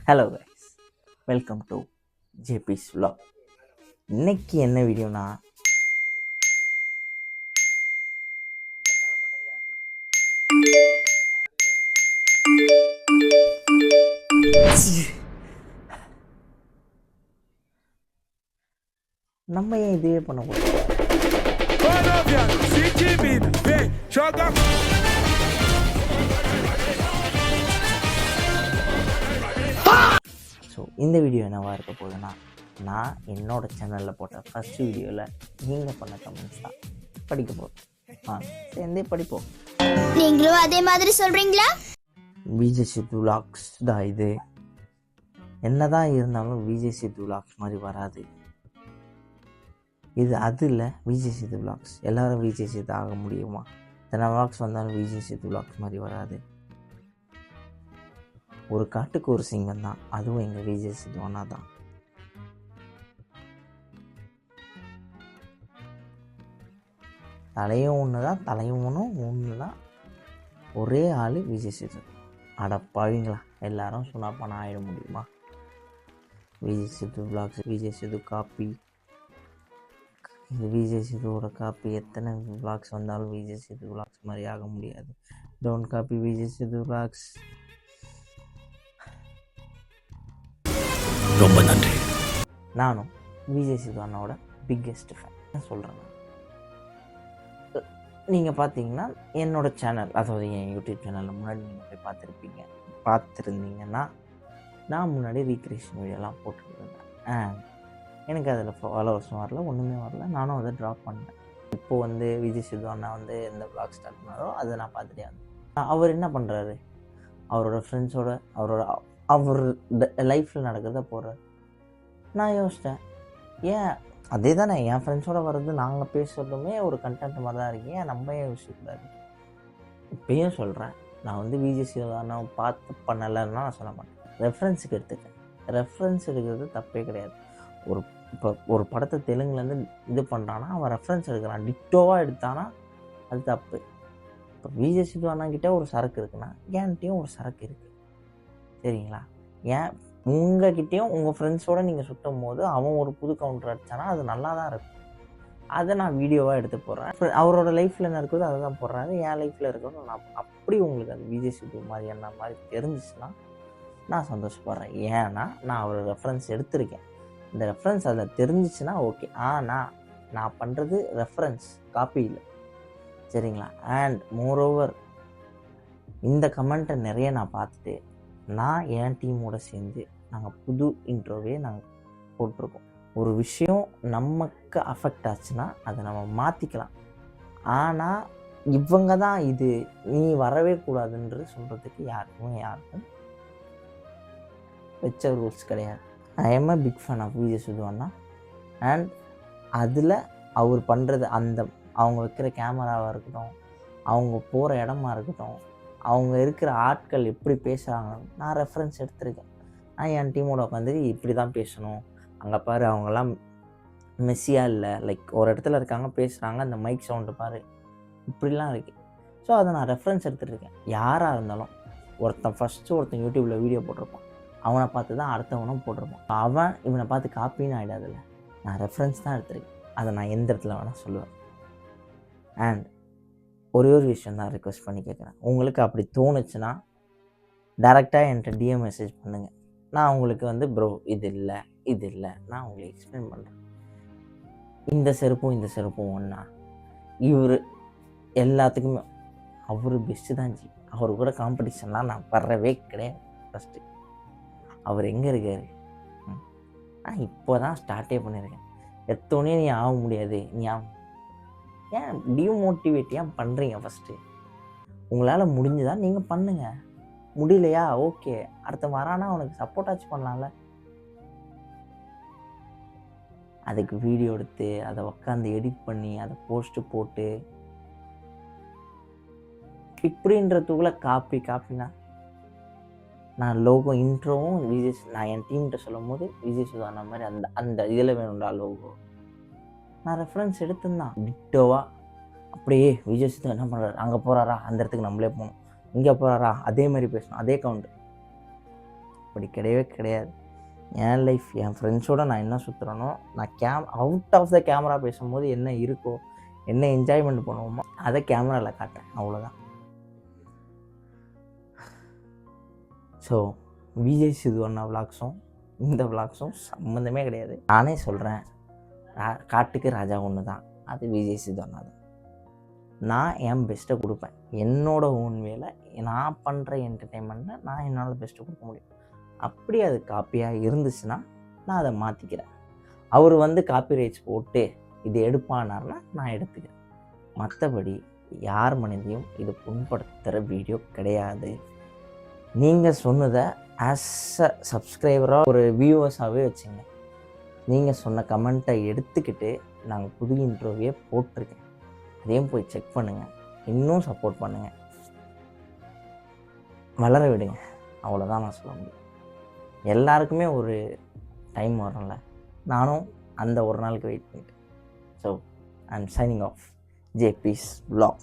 Hello guys, welcome to ஜேபிஸ் vlog. இன்னைக்கு என்ன வீடியோனா, நம்ம ஏன் இதுவே பண்ணக்கூடாது? ஸோ இந்த வீடியோ என்னவா இருக்க போகுதுன்னா, நான் என்னோட சேனலில் போட்ட ஃபர்ஸ்ட் வீடியோவில் நீங்கள் பண்ண கமெண்ட்ஸ் தான் படிக்க போகிறோம். சேர்ந்தே படிப்போம். நீங்களும் அதே மாதிரி சொல்றீங்களா? விஜய் சேது vlogs தான் இது. என்னதான் இருந்தாலும் விஜய் சேது vlogs மாதிரி வராது. இது அது இல்லை, விஜய் சேது vlogs. எல்லாரும் விஜய் சேது ஆக முடியுமா? எத்தனை vlogs வந்தாலும் விஜய் சேது vlogs மாதிரி வராது. ஒரு காட்டுக்கு ஒரு சிங்கம் தான், அதுவும் எங்கள் விஜய் சேது அண்ணா தான். தலையும் ஒன்று தான், தலையும் ஒன்று தான், ஒரே ஆள் விஜய் சேது. அட பாவீங்களா, எல்லாரும் சொன்னால் பணம் ஆகிட முடியுமா? Vijay Sethu vlogs, Vijay Sethu copy. இது விஜய் சேதுவோட காப்பி. எத்தனை vlogs வந்தாலும் விஜய் சேது vlogs மாதிரி ஆக முடியாது. Don't copy Vijay Sethu vlogs. ரொம்ப நன்றி. நானும் விஜய் சேது அண்ணாவோட பிக்கெஸ்ட் ஃபேன் சொல்கிறேன். நீங்கள் பார்த்தீங்கன்னா என்னோட சேனல், அதாவது என் யூடியூப் சேனலில் முன்னாடி நீங்கள் போய் பார்த்துருந்தீங்கன்னா நான் முன்னாடி ரீக்ரியேஷன் வீடியோலாம் போட்டுருந்தேன். எனக்கு அதில் ஃபாலோவர்ஸும் வரல, ஒன்றுமே வரல. நானும் அதை ட்ராப் பண்ணேன். இப்போது விஜய் சேது அண்ணா எந்த vlog ஸ்டார்ட் பண்ணாரோ அதை நான் பார்த்துட்டே வந்தேன். அவர் என்ன பண்ணுறாரு, அவரோட ஃப்ரெண்ட்ஸோட அவர் லைஃப்பில் நடக்கிறத போடுறாரு. நான் யோசித்தேன், ஏன் அதே தானே என் ஃப்ரெண்ட்ஸோடு வர்றது, நாங்கள் பேசுகிறதுமே ஒரு கண்டென்ட் மாதிரி தான் இருக்கு, ஏன் நம்ம ஏன் யோசிக்கக்கூடாது? இப்பயும் சொல்கிறேன், நான் விஜய் சேது அண்ணா பார்த்து பண்ணலைன்னா நான் சொல்ல மாட்டேன். ரெஃபரன்ஸுக்கு எடுத்துக்கேன். ரெஃபரன்ஸ் எடுக்கிறது தப்பே கிடையாது. இப்போ ஒரு படத்தை தெலுங்குலேருந்து இது பண்ணுறான்னா அவன் ரெஃபரன்ஸ் எடுக்கிறான், டிட்டோவாக எடுத்தானா அது தப்பு. இப்போ விஜய் சேது அண்ணாக்கிட்ட ஒரு சரக்கு இருக்குன்னா என்கிட்டையும் ஒரு சரக்கு இருக்குது, சரிங்களா? ஏன் உங்ககிட்டையும் உங்கள் ஃப்ரெண்ட்ஸோடு நீங்கள் சுற்றும் போது அவன் ஒரு புது கவுண்டர் அடித்தானா அது நல்லா தான் இருக்கும். அதை நான் வீடியோவாக எடுத்து போடுறேன். அவரோட லைஃப்பில் என்ன இருக்கிறது அதை தான் போடுறாரு, என் லைஃப்பில் இருக்கிறது நான் அப்படி உங்களுக்கு அது விஜய் சேது மாதிரி என்ன மாதிரி தெரிஞ்சிச்சுன்னா நான் சந்தோஷப்படுறேன். ஏன்னா நான் அவர் ரெஃபரன்ஸ் எடுத்திருக்கேன். இந்த ரெஃபரன்ஸ் அதில் தெரிஞ்சிச்சுன்னா ஓகே. ஆனால் நான் பண்ணுறது ரெஃபரன்ஸ் காப்பி இல்லை, சரிங்களா? அண்ட் மோரோவர் இந்த கமெண்ட்டை நிறைய நான் பார்த்துட்டு நான் என் டீமோடு சேர்ந்து நாங்கள் புது இன்ட்ரோவே நாங்கள் போட்டிருக்கோம். ஒரு விஷயம் நமக்கு அஃபெக்ட் ஆச்சுன்னா அதை நம்ம மாற்றிக்கலாம். ஆனால் இவங்க தான் இது நீ வரவே கூடாதுன்றது சொல்கிறதுக்கு யாருக்கும் வச்ச ரூல்ஸ் கிடையாது. I am a big fan of Vijay Sethu அண்ணா. அண்ட் அதில் அவர் பண்ணுறது அவங்க வைக்கிற கேமராவாக இருக்கட்டும், அவங்க போகிற இடமா இருக்கட்டும், அவங்க இருக்கிற ஆட்கள் எப்படி பேசுகிறாங்க, நான் ரெஃபரன்ஸ் எடுத்திருக்கேன். நான் என் டீமோட உட்காந்து இப்படி தான் பேசணும், அங்கே பாரு அவங்கெல்லாம் மெஸ்ஸியாக இல்லை, லைக் ஒரு இடத்துல இருக்காங்க பேசுகிறாங்க, அந்த மைக் சவுண்டு பாரு, இப்படிலாம் இருக்குது. ஸோ அதை நான் ரெஃபரன்ஸ் எடுத்துகிட்ருக்கேன். யாராக இருந்தாலும் ஒருத்தன் யூடியூப்பில் வீடியோ போட்டிருப்பான், அவனை பார்த்து தான் அடுத்தவனும் போட்டிருப்பான். அவன் இவனை பார்த்து காப்பின்னு ஆகிடாதில்ல. நான் ரெஃபரன்ஸ் தான் எடுத்திருக்கேன். அதை நான் எந்த இடத்துல வேணால் சொல்லுவேன். அண்ட் ஒரே ஒரு விஷயம் தான் ரிக்வெஸ்ட் பண்ணி கேட்குறேன். உங்களுக்கு அப்படி தோணுச்சுன்னா டேரெக்டாக என்கிட்ட டிஎம் மெசேஜ் பண்ணுங்கள். நான் உங்களுக்கு ப்ரோ இது இல்லை நான் உங்களுக்கு எக்ஸ்பிளைன் பண்ணுறேன். இந்த செருப்பும் ஒன்றா, இவர் எல்லாத்துக்குமே அவர் பெஸ்ட்டு தான் ஜி. அவர் கூட காம்படிஷன்லாம் நான் வர்றவே கிடையாது. ஃபஸ்ட்டு அவர் எங்கே இருக்கார்? நான் இப்போ தான் ஸ்டார்ட்டே பண்ணியிருக்கேன். எத்தோடனே நீ ஆக முடியாது, நீ ஏன் டிமோட்டிவேட் ஏன் பண்ணுறீங்க? ஃபஸ்ட்டு உங்களால் முடிஞ்சுதா நீங்கள் பண்ணுங்கள், முடியலையா ஓகே, அடுத்த வரானா அவனுக்கு சப்போர்ட் ஆச்சு பண்ணலாம்ல. அதுக்கு வீடியோ எடுத்து அதை உட்காந்து எடிட் பண்ணி அதை போஸ்ட்டு போட்டு இப்படின்றதுக்குள்ளே காப்பினா நான் லோகோ இன்ட்ரோவும் நான் என் டீம்கிட்ட சொல்லும் போது விஜய் சேது அண்ணா மாதிரி அந்த இதில் வேணும்டா லோகோ, நான் ரெஃபரன்ஸ் எடுத்துருந்தான் டிட்டோவா. அப்படியே விஜய் சேது என்ன பண்ணுறாரு, அங்கே போகிறாரா அந்த இடத்துக்கு நம்மளே போகணும், இங்கே போகிறாரா அதே மாதிரி பேசணும், அதே கவுண்டர். அப்படி கிடையவே கிடையாது. என் லைஃப், என் ஃப்ரெண்ட்ஸோடு நான் என்ன சுற்றுறேனோ, நான் அவுட் ஆஃப் த கேமரா பேசும்போது என்ன இருக்கோ, என்ன என்ஜாய்மெண்ட் பண்ணுவோமோ அதை கேமராவில் காட்டுறேன், அவ்வளோதான். ஸோ விஜய் சிது அண்ணா விளாக்ஸும் இந்த விளாக்ஸும் சம்மந்தமே கிடையாது. நானே சொல்கிறேன், காட்டுக்கு ராஜா ஒன்று தான், அது விஜய் சிது அண்ணா தான். நான் என் பெஸ்ட்டை கொடுப்பேன். என்னோடய ஓன் வேலை, நான் பண்ணுற என்டர்டெயின்மெண்ட்டில் நான் என்னால் பெஸ்ட்டை கொடுக்க முடியும். அப்படி அது காப்பியாக இருந்துச்சுன்னா நான் அதை மாற்றிக்கிறேன். அவர் காப்பி ரைட்ஸ் போட்டு இது எடுப்பானார்னா நான் எடுத்துக்கிறேன். மற்றபடி யார் மனதையும் இது புண்படுத்துகிற வீடியோ கிடையாது. நீங்கள் சொன்னதை ஆஸ் அ சப்ஸ்கிரைபராக ஒரு வியூவர்ஸாகவே வச்சுங்க. நீங்கள் சொன்ன கமெண்ட்டை எடுத்துக்கிட்டு நாங்கள் புது இன்ட்ரோவே போட்டிருக்கேன், அதையும் போய் செக் பண்ணுங்கள். இன்னும் சப்போர்ட் பண்ணுங்கள், வளர விடுங்க. அவ்வளோதான் நான் சொல்ல முடியும். எல்லாருக்குமே ஒரு டைம் வரும்ல, நானும் அந்த ஒரு நாளுக்கு வெயிட் பண்ணிட்டேன். So I am signing off. JP's vlog.